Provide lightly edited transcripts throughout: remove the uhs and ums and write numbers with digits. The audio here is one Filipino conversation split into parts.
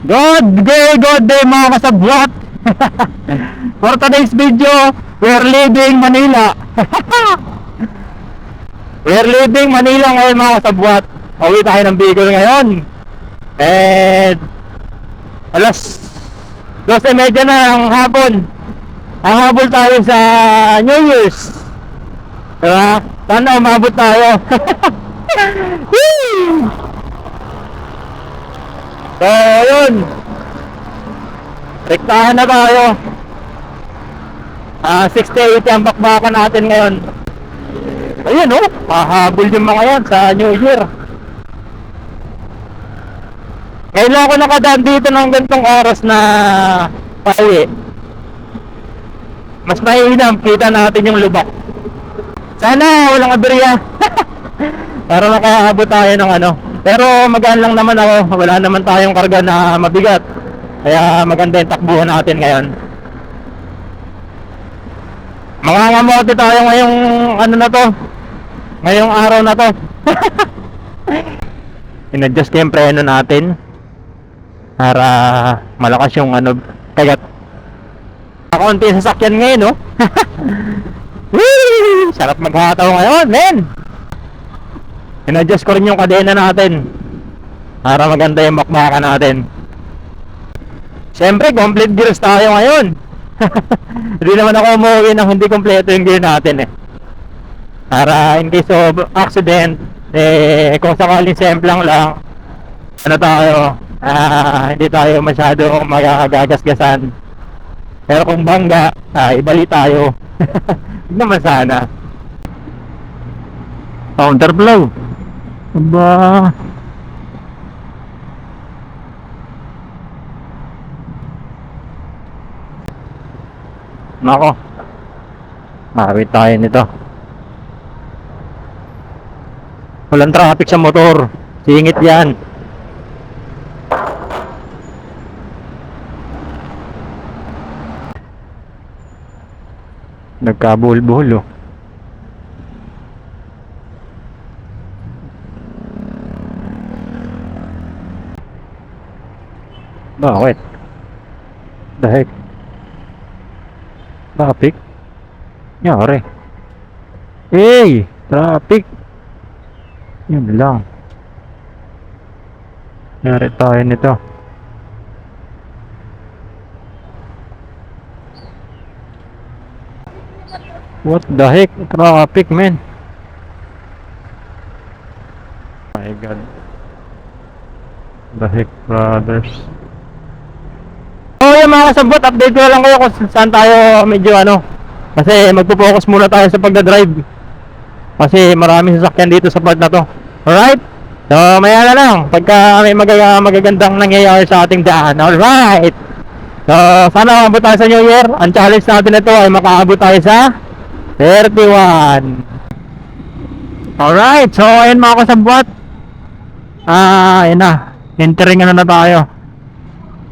Good day mga kasabwat. For today's video, we're leaving Manila. We're leaving Manila ngayon mga kasabwat. Uwi tayo ng Bicol ngayon. And alas 12:30 na ang hapon. Ang habol tayo sa New Year's. Diba? Sana umabot tayo. So yun, rektahan na tayo. 68 ang bakbakan natin ngayon. Ayun oh, pahabol yung mga yan sa New Year. Ngayon lang ako nakadaan dito ng gantong oras na pauwi. Mas mainam, kita natin yung lubak. Sana walang aberya. Para makaabot tayo ng ano. Pero magaan lang naman ako. Wala naman tayong karga na mabigat. Kaya maganda yung takbuhan natin ngayon. Mangangamote tayo ngayong ano na to, ngayong araw na to. In-adjust ko yung preno natin para malakas yung ano, kagat. Kaunti sa sasakyan ngayon, no? Sarap maghataw ngayon, men! In-adjust ko rin yung kadena natin para maganda yung bakbakan natin. Siyempre, complete gears tayo ngayon. Hindi naman ako umuwi nang hindi kompleto yung gear natin eh. Para in case of accident, kung sakaling semplang lang, ano tayo, hindi tayo masyado magagagasgasan. Pero kung bangga, ibali tayo. Hindi naman sana. Counterflow. Aba. Nako. Mawit tayo nito. Walang traffic sa motor. Singit yan. Nagkabuhol-buhol oh. Bakit? The heck? Traffic? Yari. Hey! Traffic! Yun lang. Yari tayo nito. What the heck? Traffic, man. My God. The heck, brothers. Oh, yung mga kasabot, update ko lang kayo kung saan tayo medyo ano. Kasi magpo-focus muna tayo sa pagdadrive. Kasi maraming sasakyan dito sa part na to. Alright? So, maya na lang. Pagka may magagandang nangyayari sa ating daan. Alright! So, sana maabot tayo sa New Year. Ang challenge natin na ito ay makaabot tayo sa 31. Alright, so ayun mga kasabwat. Ayun na. Entering ano na tayo.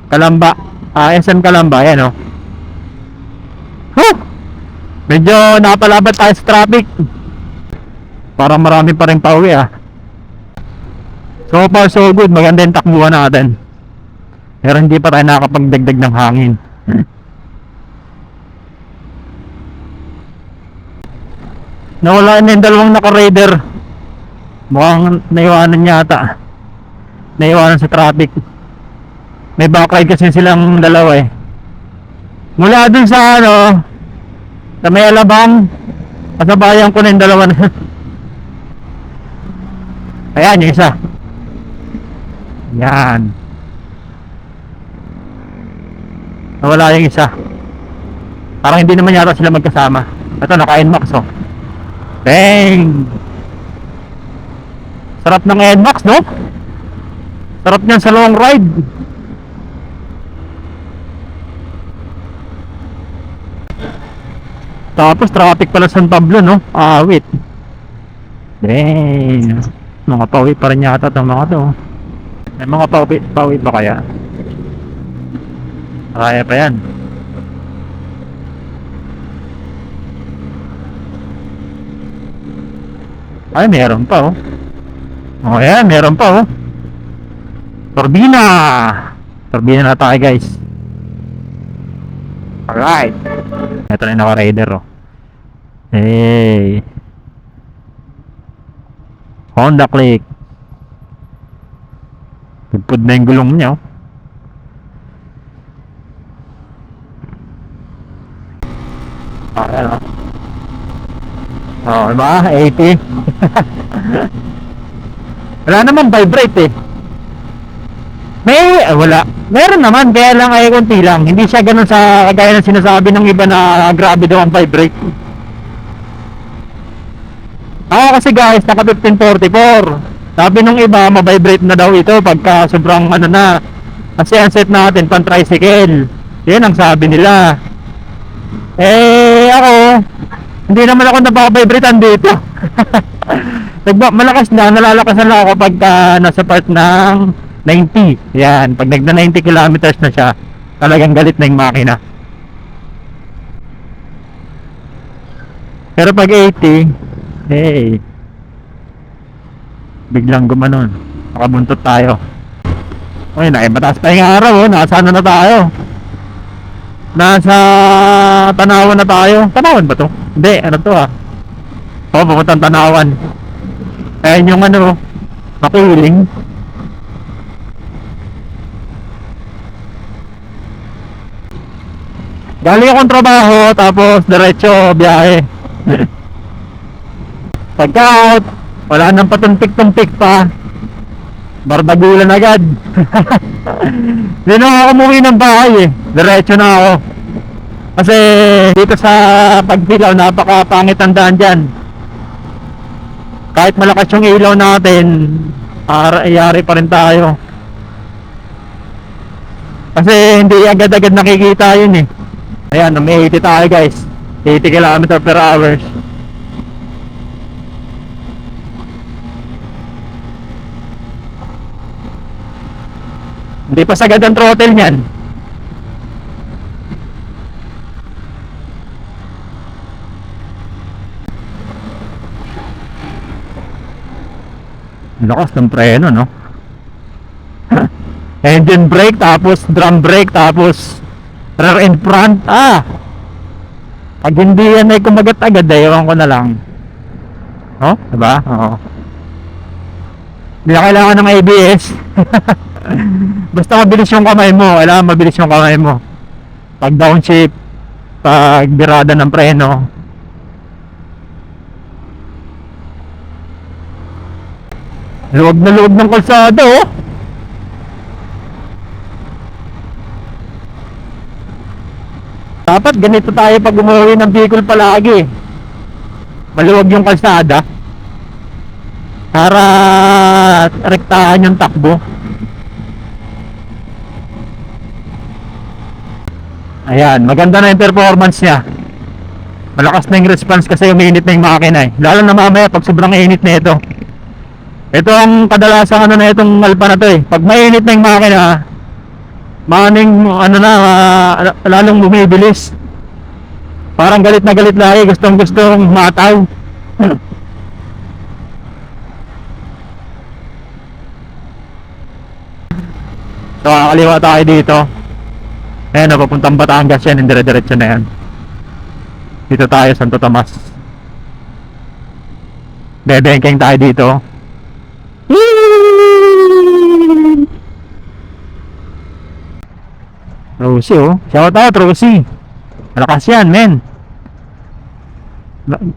Kalamba. SM Kalamba, ayan o. Medyo napalabat tayo sa traffic. Parang marami pa rin pauwi ah. So far so good, maganda yung takbuhan natin. Pero hindi pa tayo nakakapagdagdag ng hangin. Nawala na yung dalawang naka-raider. Mukhang naiwanan yata. Naiwanan sa traffic. May backride kasi silang dalawa eh. Mula dun sa ano, sa may Alabang, kasabayan ko na yung dalawa na. Ayan yung isa. Yan. Nawala yung isa. Parang hindi naman yata sila magkasama. Ito naka-NMAX oh. Bang! Sarap ng NMAX no? Sarap niyan sa long ride. Tapos traffic pala San Pablo no? Wait. Dang. Mga pauwi pa rin yata itong mga to. May mga pauwi ba kaya? Kaya pa yan. Ay, meron pa oh. Oh, ayan, meron pa oh. Turbina. Turbina na tayo guys. Alright. Ito na yung naka-rider oh. Hey. Honda Click. Pudpud na yung gulong niya oh. Ayan oh. Oh, diba? 80. Wala naman vibrate eh. Wala. Meron naman, kaya lang ay konti lang. Hindi siya ganun sa kagaya ng sinasabi ng iba na grabe daw ang vibrate. Kasi guys, naka 1544. Sabi nung iba, ma-vibrate na daw ito pagka sobrang ano na. Kasi ang set natin pan tricycle. Yan ang sabi nila. Ako, hindi naman ako napapavibratean dito. Malakas na, nalalakasan lang ako pagka nasa part ng 90. Yan, pag nagna 90 kilometers na siya, talagang galit na yung makina. Pero pag 80, hey, biglang gumanon. Nakabuntot tayo. Uy, mataas pa yung araw oh. Nasa ano na tayo? Nasa Tanawan na tayo. Tanawan ba to? Hindi, ano to ah? Papuntang Tanawan. Ayan yung ano, makiling. Galing akong trabaho, tapos diretso biyahe. Pagka wala nang patuntik-tuntik pa, bardagulan agad. Hindi na ako umuwi ng bahay eh. Diretso na ako. Kasi dito sa Pagpilaw, napakapangit ang daan dyan. Kahit malakas yung ilaw natin, ayari pa rin tayo. Kasi hindi agad-agad nakikita yun eh. Ayan, may 80 tayo guys. 80 km per hour. Hindi pa sagad ang throttle niyan. Lakas ng preno, no? Engine brake, tapos drum brake, tapos rear end front. Pag hindi yan ay kumagat agad, ewan ko na lang. Oh, diba? Oo. Hindi na kailangan ng ABS. Basta mabilis yung kamay mo. Kailangan mabilis yung kamay mo. Pag downshift, pag birada ng preno. Luwag na luwag ng kalsada oh. Dapat ganito tayo pag umuwi ng Bicol palagi. Maluwag yung kalsada para rektahan yung takbo. Ayan, maganda na yung performance niya. Malakas na yung response kasi umiinit na yung makina eh. Lalo na mamaya pag sobrang init na ito. Ito ang kadalasang ano na itong Alfa na to eh. Pag mainit na yung makina, maning ano na, lalong bumibilis. Parang galit na galit lagi, gustong mataw. So kakaliwa tayo dito. Ayan, napapuntang Batangas yan, yung dire-diretso na yan. Dito tayo, Santo Tomas. Bebengkeng tayo dito. Rosie oh, shout out Rosie. Malakas yan men.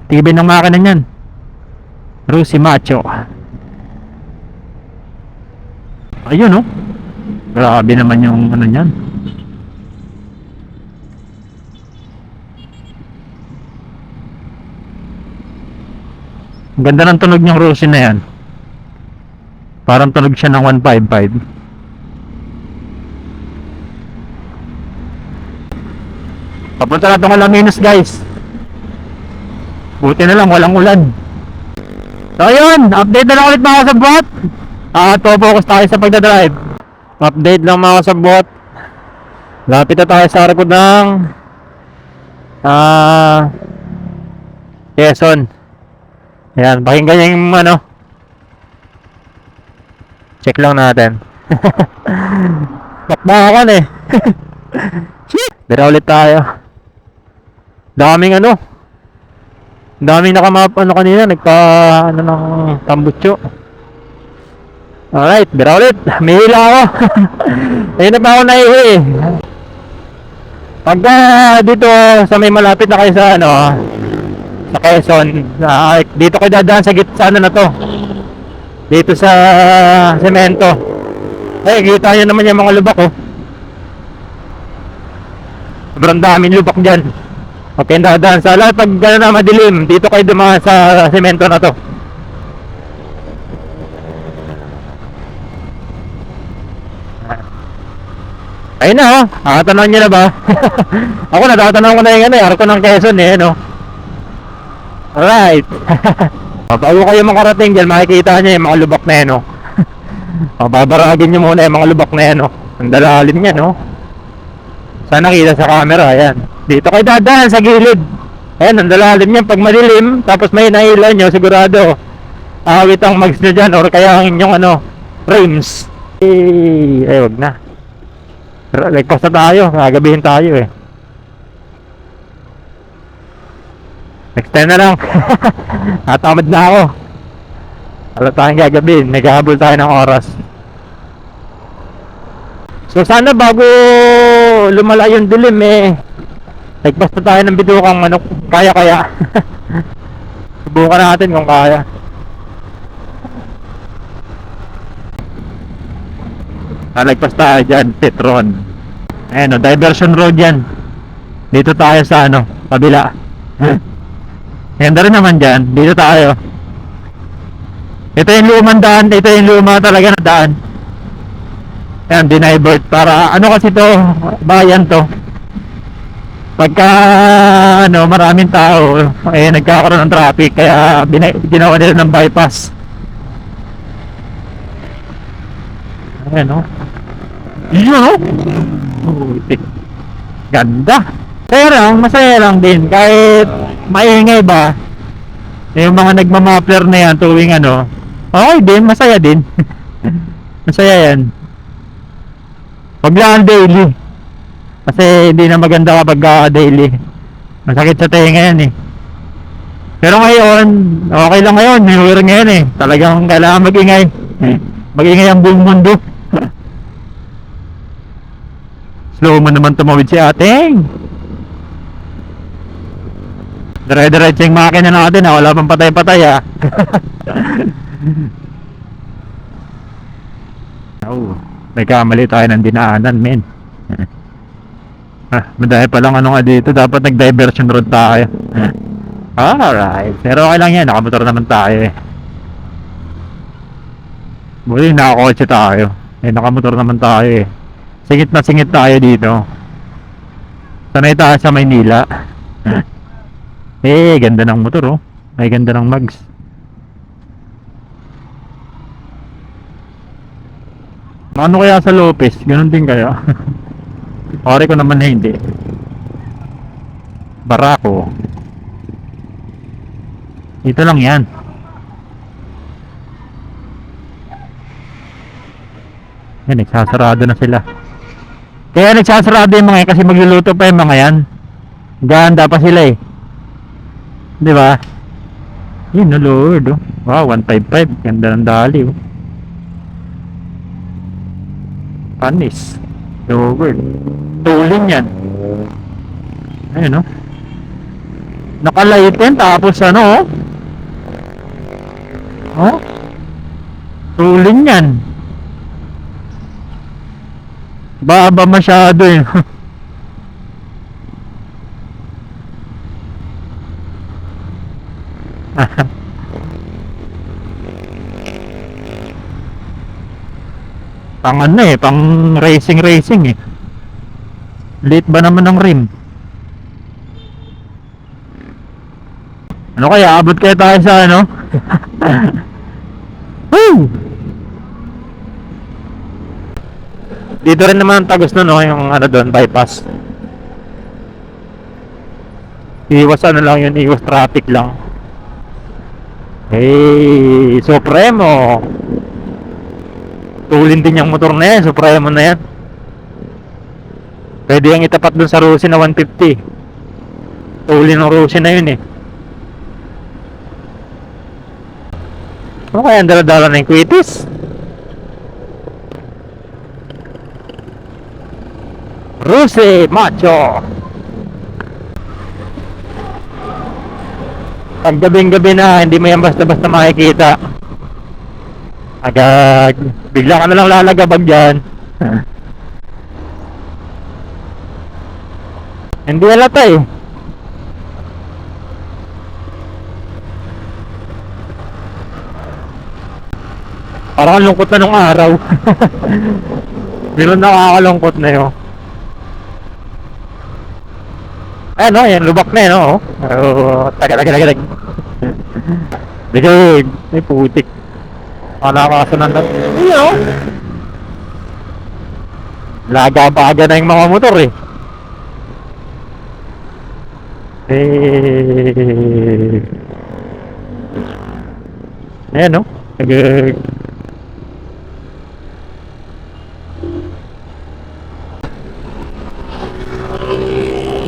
Tibay ng makina yan. Rosie Macho. Ayun oh. Grabe naman yung ano yan. Ang ganda ng tunog niyang Rosie na yan. Parang tunog siya ng 155. Papunta na itong Alaminos guys. Buti na lang walang ulan. So yun, update na lang ulit mga kasabot. Focus tayo sa pagdadrive. Update lang mga kasabot. Lapit na tayo sa record ng Quezon. Ayan, pakinggan niya yung ano. Check lang natin. Bakbakan eh. Dira ulit tayo. Daming ano. Daming nakamap ano kanina. Nagpa ano ng tambutso. Alright, bira ulit. May hila ako. Ayun na pa ako naihi eh. Pagka dito sa may malapit na kayo sa ano, sa Quezon, dito kayo dadaan sa gitna ano na to. Dito sa semento. Ay, kita nyo naman yung mga lubak oh. Sobrang daming lubak dyan. Okay, dadaan sa lahat pag gano'n na madilim. Dito kayo dumaan sa semento na to. Ayun na oh, nakatanaw nyo na ba? Ako natatanaw ko na yung ano, arko ng Quezon eh, no? Alright. Bago kayo makarating dyan, makikita nyo yung mga lubak na yan, no? Babaragin nyo muna yung mga lubak na yan, no? Ang dalalim yan, no? Sana kita sa camera, ayan. Dito kayo dadaan sa gilid. Ayan, ang dalalim yan. Pag madilim, tapos may nailan nyo, sigurado awit ang mags nyo dyan, or kaya ang inyong ano, frames. Ay, wag na. Lagpas na tayo, gagabihin tayo eh. Next time na lang. Natamad na ako. Wala tayong gagabihin, naghahabol tayo ng oras. So sana bago lumala yung dilim eh, lagpas na tayo ng bidukang manok. Kaya subukan natin kung kaya. Lagpas tayo dyan, Petron. Ayan o, diversion road yan. Dito tayo sa ano, kabila. Ganda rin naman dyan, dito tayo. Ito yung lumang daan, ito yung luma talaga na daan. Ayan, dinivert para, ano kasi to, bayan to. Pagka, ano, maraming tao, eh, nagkakaroon ng traffic, kaya ginawa nila ng bypass. Ayan o. Yun o. Ganda. Masaya lang din. Kahit maingay ba, yung mga nagmamapler na yan tuwing ano, okay din, masaya din. Masaya yan. Wag lang daily. Kasi hindi na maganda kapag daily. Masakit sa tenga yan eh. Pero ngayon, okay lang ngayon. May weather ngayon eh. Talagang kailangan mag-ingay. Mag-ingay ang buong mundo. Slow mo naman tumawid si ating. Dire-diretso yung makina natin ha. Wala pang patay-patay ha. Oh, nagkamali tayo ng dinaanan men. Madami palang ano nga dito. Dapat nag-diversion road tayo. Alright. Pero okay lang yan. Nakamotor naman tayo eh. Buti nakakotse tayo. Nakamotor naman tayo eh. Singit na singit tayo dito. Sanay tayo sa Maynila. Eh, ganda ng motor oh. Ay, ganda ng mags. Ano kaya sa Lopez? Ganon din kaya. Pare ko naman na hindi. Barako. Ito lang yan. Yan, nagsasarado na sila. Kaya nagsasarado yung mga yan kasi magluluto pa yung mga yan. Ganda pa sila eh. Di ba? Yun no Lord oh. Wow, 155. Ganda ng dali oh. Panis. Lord. Tuling yan. Ayun oh. Nakalighten tapos ano oh. Oh. Tuling yan. Baba masyado eh. Pang ano eh, pang racing eh. Late ba naman ng rim? Ano kaya, abot kaya tayo sa ano? Woo! Dito rin naman ang tagos na no, yung ano doon, bypass. Iwas ano lang yun, iwas traffic lang. Hey, Supremo. Tulin din yung motor na yan, Supremo na yan. Pwede yung itapat dun sa Rusi na 150. Uli ng Rusi na yun eh. Ano kaya ang dala-dala ng Quitis? Rusi Macho. Pag gabing-gabi na, hindi mo yan basta-basta makikita. Agad, bigla ka na lang lalagabag dyan. Hindi halata eh. Parang ang lungkot na nung araw. Meron nakakalungkot na yun. Ayan o, yan, lubak na yun o. Taga. Bigay, may putik. Nakakasanan na. Ayun o. Laga-baga na yung mga motor eh. Ayan o.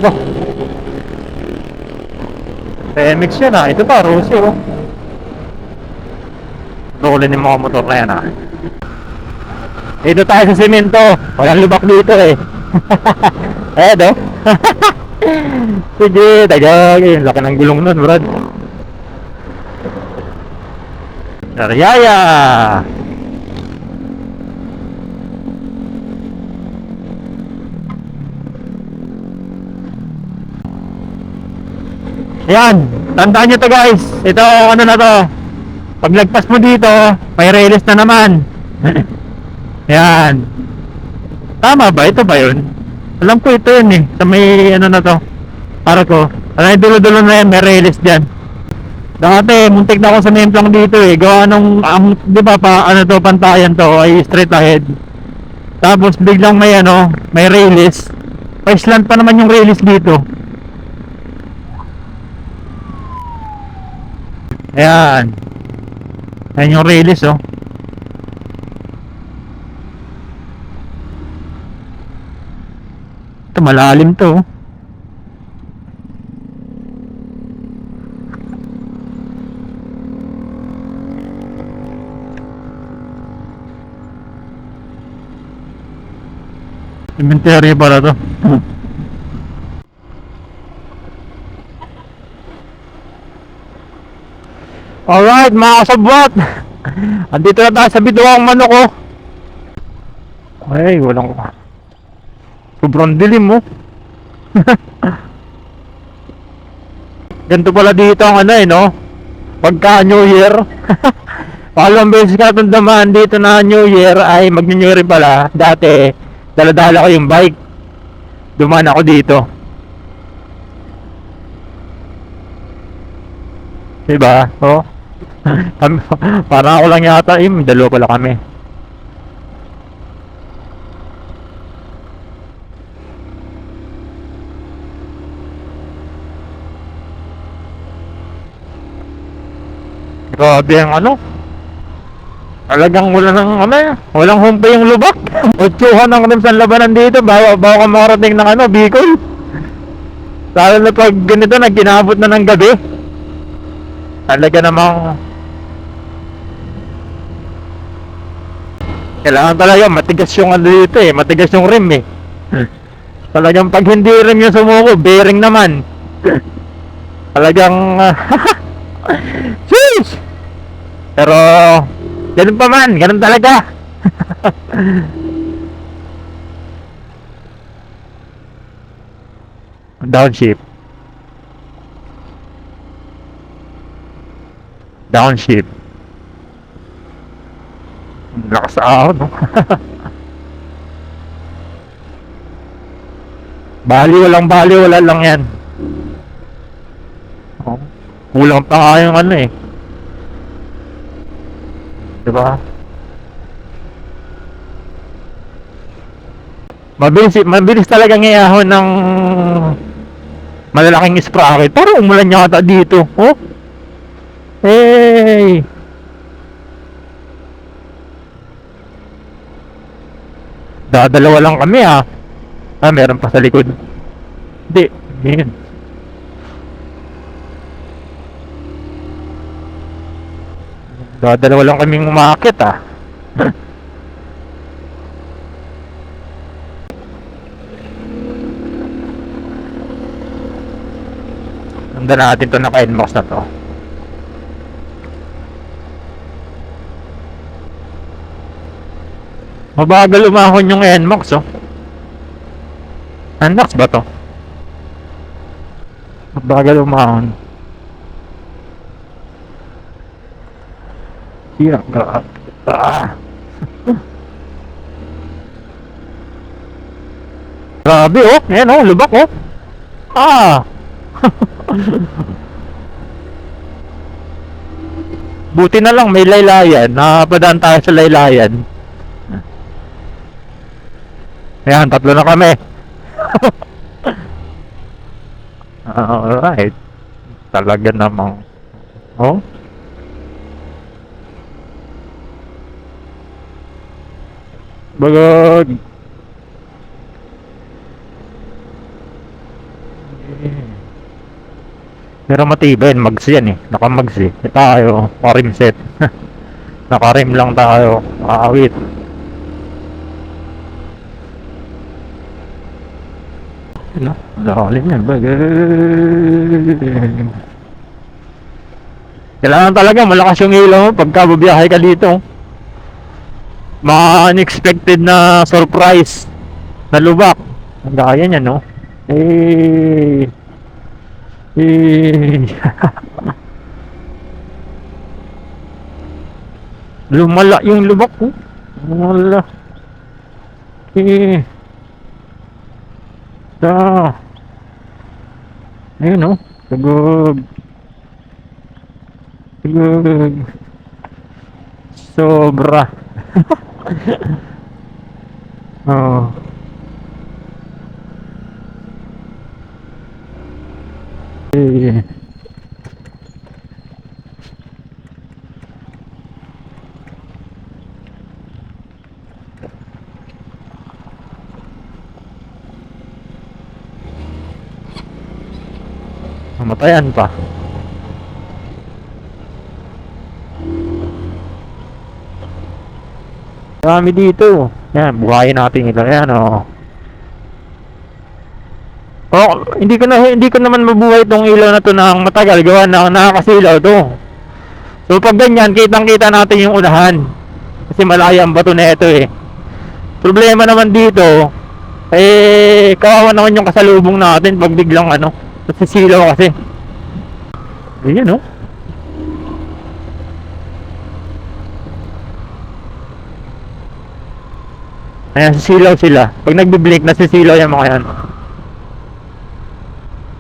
Bah. TMX yun ah. Ito pa, Rosy oh. Rolling yung mga motor na yan ah. Dito tayo sa semento. Walang lubak dito eh. Ayan oh. Sige, tagag. Laki ng gulong nun, brad. Sariaya. Ayan, tandaan nyo to guys. Ito, ano na to. Pag lagpas mo dito, may release na naman. Ayan. Tama ba? Ito ba yun? Alam ko ito yun eh. Sa may ano na to. Para ko. Ano yung dulo-dulo na yan, may release dyan. Dati, muntik na ako sa nemplang dito eh. Gawa nung, di ba pa, ano to, pantayan to, ay straight ahead. Tapos biglang may ano, may release. Pa-slant pa naman yung release dito. Ayan. Ayan yung release oh. Ito malalim to oh. Cemetery pala to. Alright mga kasabwat. Andito na tayo sa bituang manok oh. Ay walang sobrang dilim oh. Ganito pala dito ang ano eh no. Pagka New Year. Pakalawang beses ka natundaman dito na New Year ay mag-New Year pala. Dati dala-dala ko yung bike. Dumaan ako dito. Diba? Oh. Parang ako lang yata, dalawa pala kami. Grabe ang ano. Talagang wala ng ano, walang humpa yung lubak. Utsuhan ng rimsan labanan dito, bago ka makarating ng ano, Bicol. Lalo na pag ganito, nagkinabot na ng gabi. Talaga namang kailangan talaga matigas yung ano dito eh, matigas yung rim eh. Talagang pag hindi rim yung sumuko, bearing naman. Talagang sheesh! Pero ganun pa man, ganun talaga. Downshift. Downshift. Lakas ako no. Bali wala lang yan. Oh, kulang pa nga yung ano eh, diba? Mabilis talaga ngayahon ng malalaking sprocket. Parang umulan yata dito oh. Hey, dadalawa lang kami ah. Ah, meron pa sa likod. Hindi, yun. Dalawa lang kaming umakit ah. Handa natin to, naka-NMAX na to. Mabagal umahon yung NMAX oh. NMAX ba to? Mabagal umahon. Iya, grabe oh, ayan oh, lubak oh. Ah. Buti na lang may laylayan, nakapadaan tayo sa laylayan. Ayan, tatlo na kami. Alright. Talaga namang. Oh. Bagag. Pero matibay, mags yan eh. Nakamags eh. Tayo, naka-rim set. Naka-rim lang tayo. Aawit. Ano? Lalim yan. Bagag. Kailangan talaga malakas yung ilaw mo pagka bubiyahe ka dito. Mga unexpected na surprise na lubak. Ang gaya niya no? Eh. Lumala yung lubak ko. Wala. Ayun oh. Tagog. Sobra. Oh. Namatayan pa. Dami dito. Yan, buhayin natin ito. Yan oh. Oh, hindi ko naman mabuhay tong ilaw na to nang matagal, gawa na nakakasilaw to. So pag ganyan, kitang-kita natin yung unahan. Kasi malaya ang bato na ito eh. Problema naman dito, eh kawawa naman yung kasalubong natin pag biglang ano, nasisilaw kasi. Ayan oh. Ayan, sisilaw sila. Pag nagbi-blink, nasisilaw yung mga yan.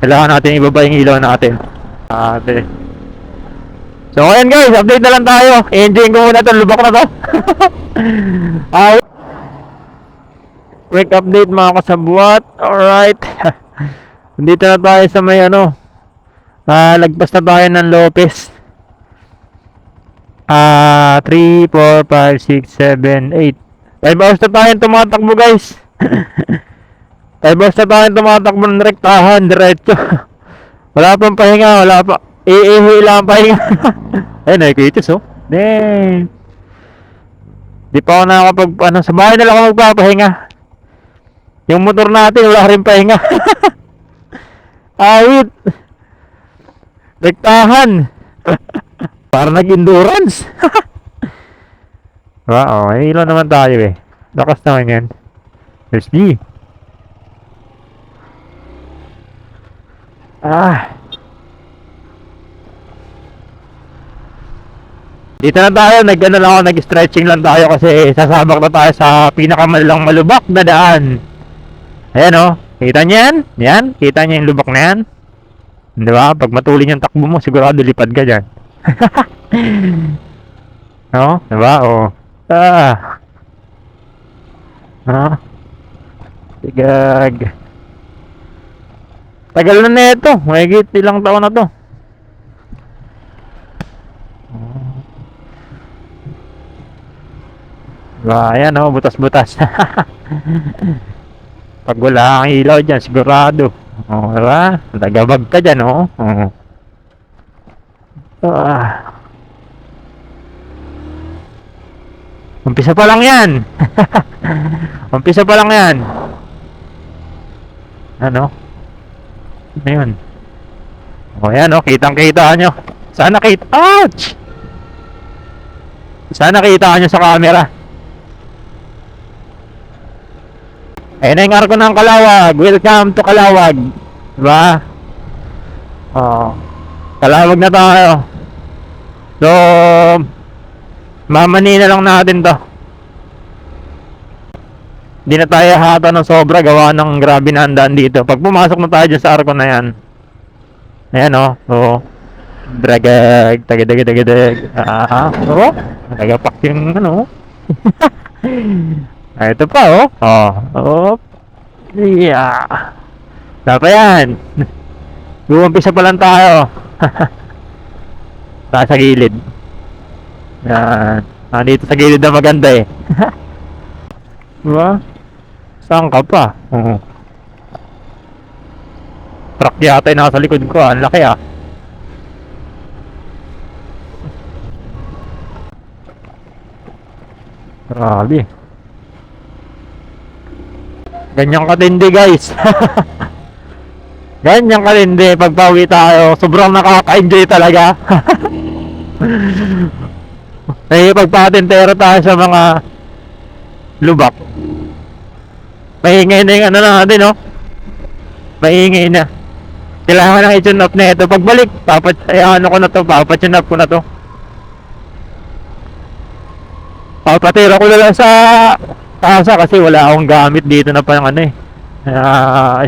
Kailangan natin ibaba yung ilaw natin. Ate. So ayan guys, update na lang tayo. I-enjoy ko muna itong lubak na to. Quick update mga kasabwat. Alright. Dito na tayo sa may ano. Lagpas na tayo ng Lopez. 3, 4, 5, 6, 7, 8. 5 hours na tayo tumatakbo guys. 5 hours na tayo tumatakbo ng rektahan, diretso. Wala pang pahinga, wala pa. Iihi lang ang pahinga. Ayun, nakikitis oh. Dang. Di pa ako nakakapag, ano, sa bahay na lang ako magpapahinga. Yung motor natin, wala rin pahinga. Awit. Rektahan. Para nag-endurance. Wow, may ilaw naman tayo eh. Lakas naman yan. There's G. Dito na tayo, nag-ano lang ako, nag-stretching lang tayo kasi sasabak na tayo sa pinakamalalang malubak na daan. Ayan oh, kita niyo yan? Yan, kita niyo yung lubak na yan? Di ba? Pag matulin yung takbo mo, sigurado lipad ka dyan. No? Di ba? Oh. Tigag. Tagal na neto, mahigit ilang taon na to. Diba? Ayan oh, butas-butas. Pag wala kang ilaw dyan, sigurado. Diba? Nagabag ka dyan, Ah, umpisa pa lang yan. Umpisa pa lang yan. Ano? Ayun. Yan, kitang-kita nyo. Sana kita. Ouch! Sana kita nyo sa camera. Ayun na yung arko ng Calawag. Welcome to Calawag. Diba? Calawag na tayo. So, mamani na lang natin to. Hindi na tayo hata ng sobra gawa ng grabe na handaan dito. Pag pumasok na tayo dyan sa arko na yan. Ayan dragag, tagadag. Nagapak yung ito pa yeah. Dapat yan. Umpisa pa lang tayo. Sa gilid. Yan. Dito sa gilid na maganda eh. Diba? Saan ka pa? Truck yata yung nasa likod ko. Ang laki Grabe. Ganyan katindi guys. Ganyan katindi. Pag pauwi tayo, sobrang nakaka-enjoy talaga. Pagpatintero tayo sa mga lubak. Maingay na yung natin maingay na. Kailangan nang i-tune up na ito. Pagbalik, papatune up ko na to. Papatira ko na lang sa kasa kasi wala akong gamit dito na pang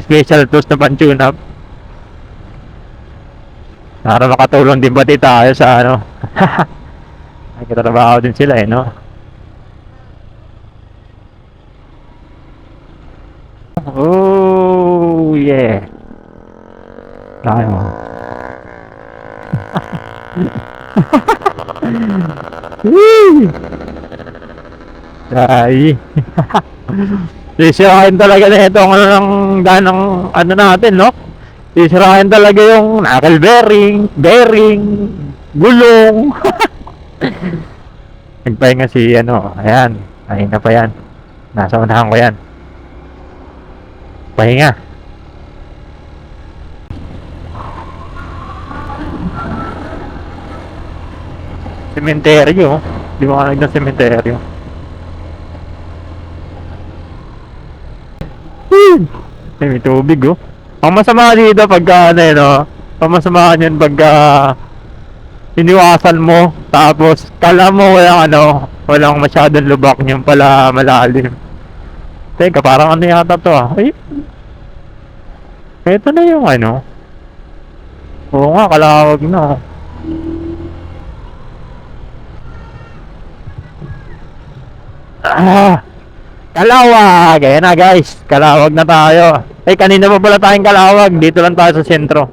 special tools na pan-tune up. Para makatulong din pati tayo sa ay katrabaho din sila Oh yeah. Tayo. Ay. Sisirahin talaga na itong ganang natin Sisirahin talaga yung knuckle bearing, gulong. Nagpahinga si ayan. Pahinga pa yan. Nasa unahan ko yan. Pahinga. Sementeryo. Di mo ka ng sementeryo. May tubig Ang masama dito pagka pamasama yan pagka iniwasan mo tapos kala mo walang masyadong lubak yung pala malalim. Teka, parang yata to Ay, ito na yung oo nga, Calawag na Calawag! Ayan na guys, Calawag na tayo. Kanina pa pala tayong Calawag. Dito lang tayo sa sentro.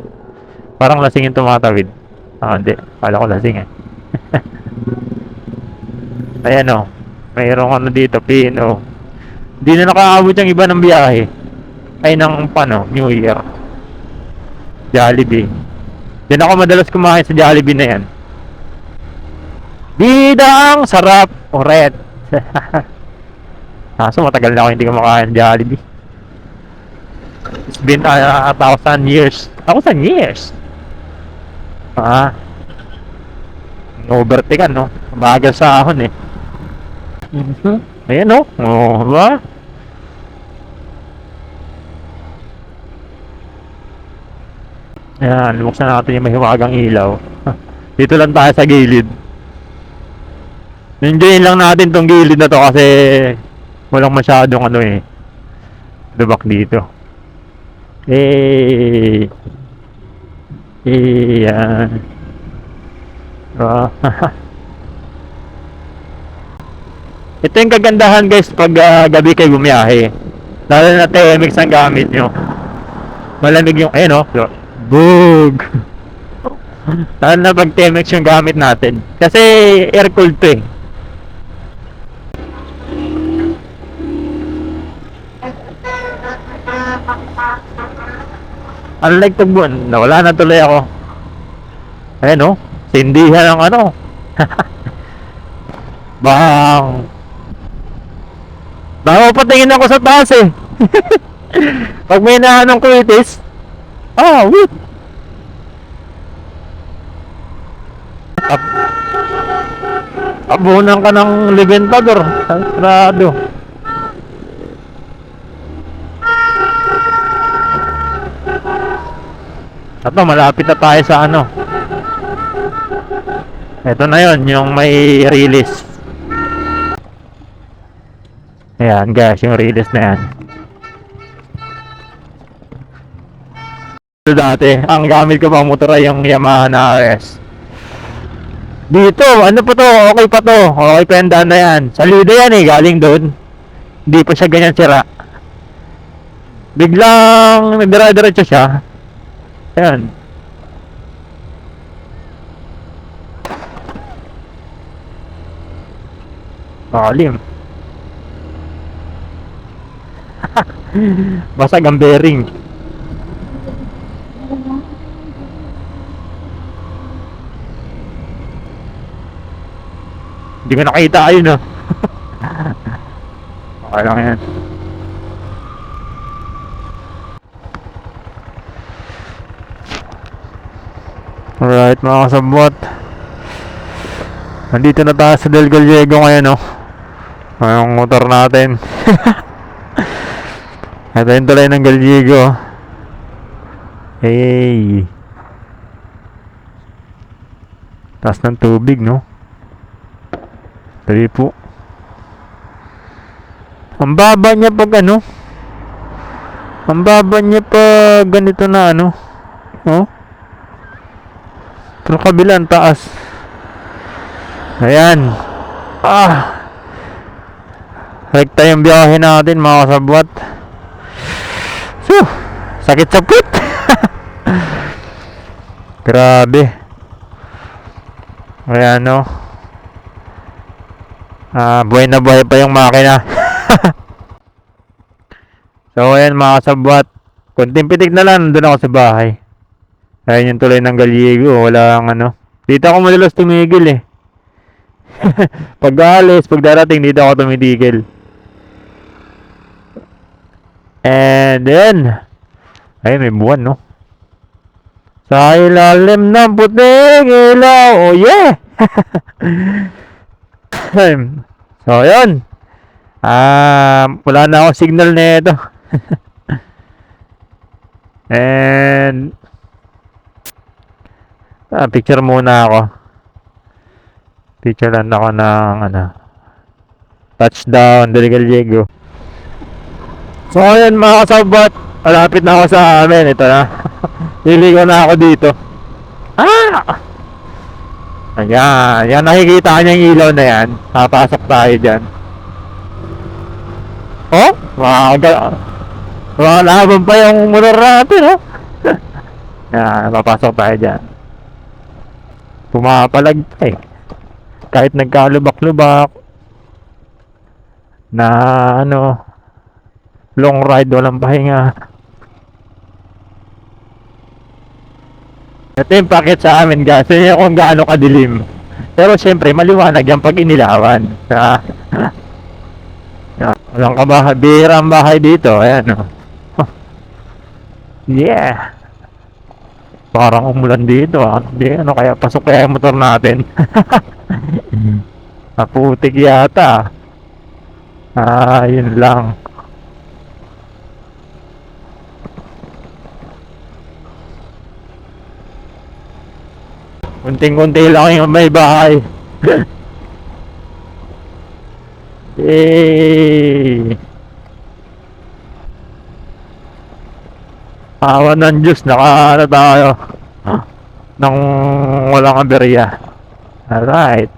Parang lasing yung tumatawid. Hindi, kala ko lasing Ayan mayroong dito, pin Hindi na nakaabot yung iba ng biyahe. Ay ng New Year. Jollibee. Diyan ako madalas kumain sa Jollibee na yan. Bidang sarap uret. Kaso matagal na ako hindi kumakain Jollibee. It's been 1,000 years. 1,000 years? Overtake bagal sa ahon Ayan diba? Ayan, buksan natin yung mahiwagang ilaw. Dito lang tayo sa gilid. Enjoyin lang natin tong gilid na to kasi walang masyadong lubak dito. Yan. Ito yung kagandahan guys pag gabi kayo bumiyahe. Lalo na TMX ang gamit nyo. Malamig yung bug. Lalo na pag TMX yung gamit natin. Kasi air cooled to Unlike Tugbuan, nawala na tuloy ako. Ayan o, sindihan ng ano. Bang! Baka patingin ako sa taas eh. Pag may nahanong kuwitis, wait. Abunan ka ng Libentador. Sarado. Ito, malapit na tayo sa ano. Ito na yon, yung may release. Ayan guys, yung release na yan. Dati, ang gamit ko pang motor ay yung Yamaha na RS. Dito, ano pa to? Okay pa to. Okay pa yung daan na yan. Salida yan eh, galing doon. Hindi pa siya ganyan sira. Biglang nagdira-diretso siya. Ayan. Malim. Basag ang bearing. Hindi ko nakita ayun ah. Okay lang yan. Alright mga kasabot, nandito na tayo sa Del Gallego ngayon ang motor natin. Ito yung tulay ng Gallego. Hey, taas ng tubig no. Tari po. Ang baba niya pag ano, ang baba niya pag ganito na ano. Oh, pero kabilang taas. Ayan. Rekta yung biyahe natin mga kasabwat. So, sakit sa put. Grabe. Ayan no. Buhay na buhay pa yung makina. So ayan mga kasabwat, konting pitik na lang, nandun ako sa bahay. Ayan yung tulay ng Gallego, walang ano. Dito ako madalas tumigil eh. Pag alis, pag darating, dito ako tumitigil. And then, ay may buwan no. Sa ilalim ng puting ilaw, oh yeah. So yun, wala na akong signal nito. And picture muna ako. Picture lang ako ng ano, touchdown Del Gallego. So ayun mga kasabot, malapit na ako sa amin. Ito na. Liligo na ako dito. Ayan, yan nakikita niya yung ilaw na yan. Papasok tayo dyan. Oh, laban pa yung motor natin Yan, papasok tayo dyan. Pumapalag pa eh. Kahit nagkalubak-lubak na ano, long ride, walang pahinga. Ito yung packet sa amin guys. Yan kung gaano kadilim. Pero syempre maliwanag yan pag inilawan. Walang kabahay, bihira ang bahay dito. Ayan Yeah. Parang umulan dito Hindi, ano kaya, pasok kaya yung motor natin. Naputik yata. Yun lang. Kunting-kunti lang yung may bahay. Awa ng Diyos, nakaano tayo nang walang aberya. Alright.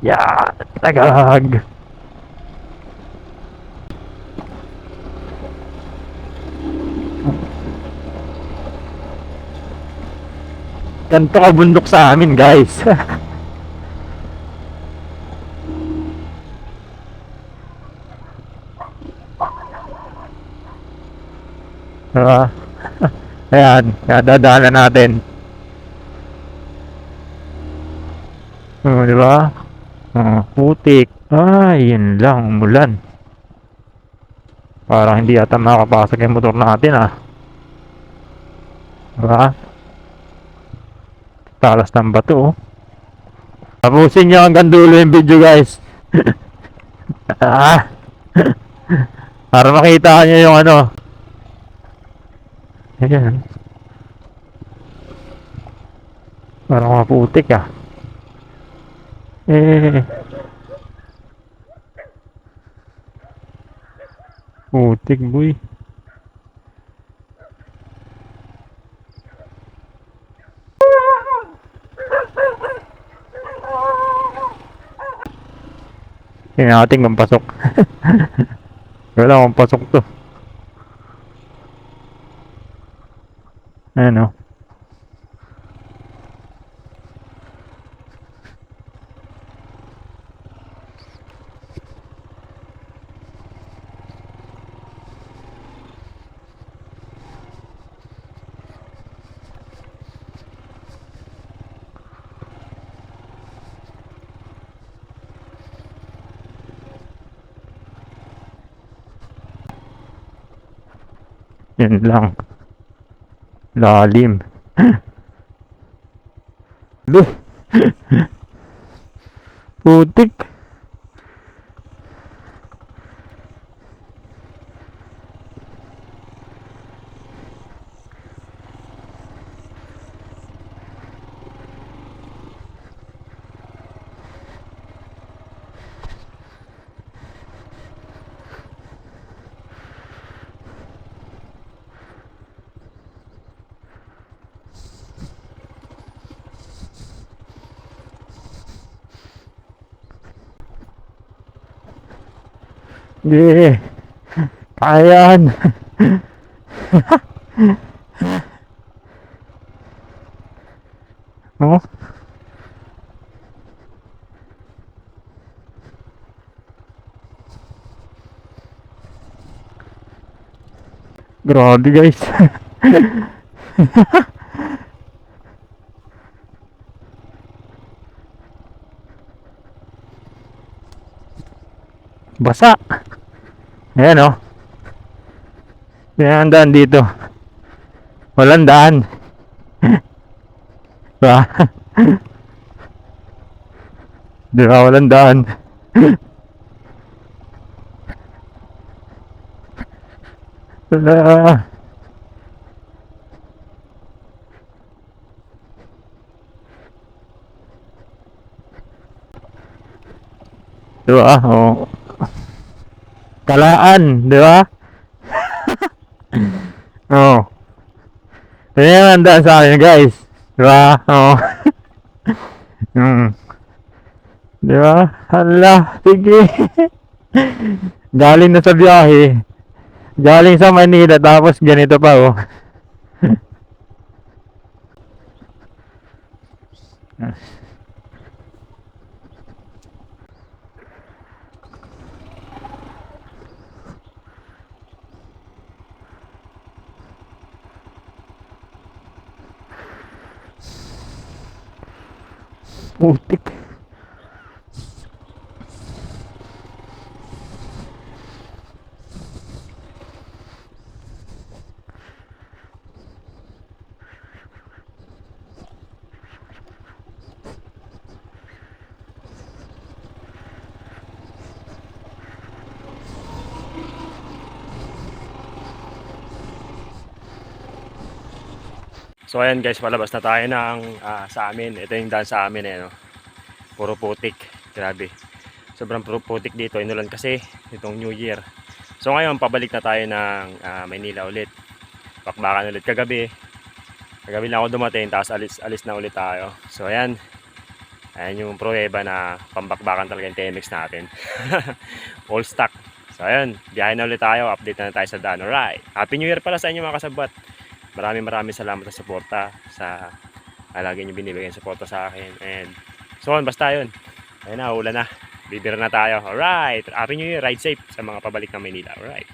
Yeah, tagag. Ganito ka bundok sa amin guys. Diba? Ayan, kaya dadaanan natin. Diba? Putik. Ay, yun lang, umulan. Parang hindi yata makakapasok yung motor natin ah. Diba? Talas ng bato oh. Tapusin nyo hanggang dulo yung video guys. Ah, para makita nyo yung ano. Ayan. Parang maputik ah. Eh, putik boy. Tingnan natin kung pasok. Wala kung pasok to. Ayan oh. Yun lang. Lalim. Duh. Putik. Yeah. Kaya yan. Oh. Grabe guys. Basa. Ayan oh. Yan ang daan dito. Walang daan. Diba? Diba walang daan. Wala. Diba? Oh. Kalaan, diba? Oh. Yan ang daan sa akin guys. Diba? Oh. Diba? Hala, sige. Galing na sa biyahe. Galing sa Manila tapos ganito pa oh. Putik. So ayan guys, palabas na tayo ng sa amin. Ito yung daan sa amin eh, no? Puro putik. Grabe. Sobrang puro putik dito. Inulan kasi itong New Year. So ngayon, pabalik na tayo ng Maynila ulit. Bakbakan ulit kagabi. Kagabi lang ako dumating, tapos alis na ulit tayo. So ayan. Ayan yung pruweba na pambakbakan talaga yung TMX natin. All stock. So ayan, biyahe na ulit tayo. Update na tayo sa daan. Alright. Happy New Year pala sa inyo mga kasabot. Maraming salamat sa suporta, sa lagi nyo binibigyan suporta sa akin. And so on, basta yun. Ayun na, ulan na. Bibira na tayo. Alright. Happy New Year. Ride safe sa mga pabalik ng Maynila. Alright.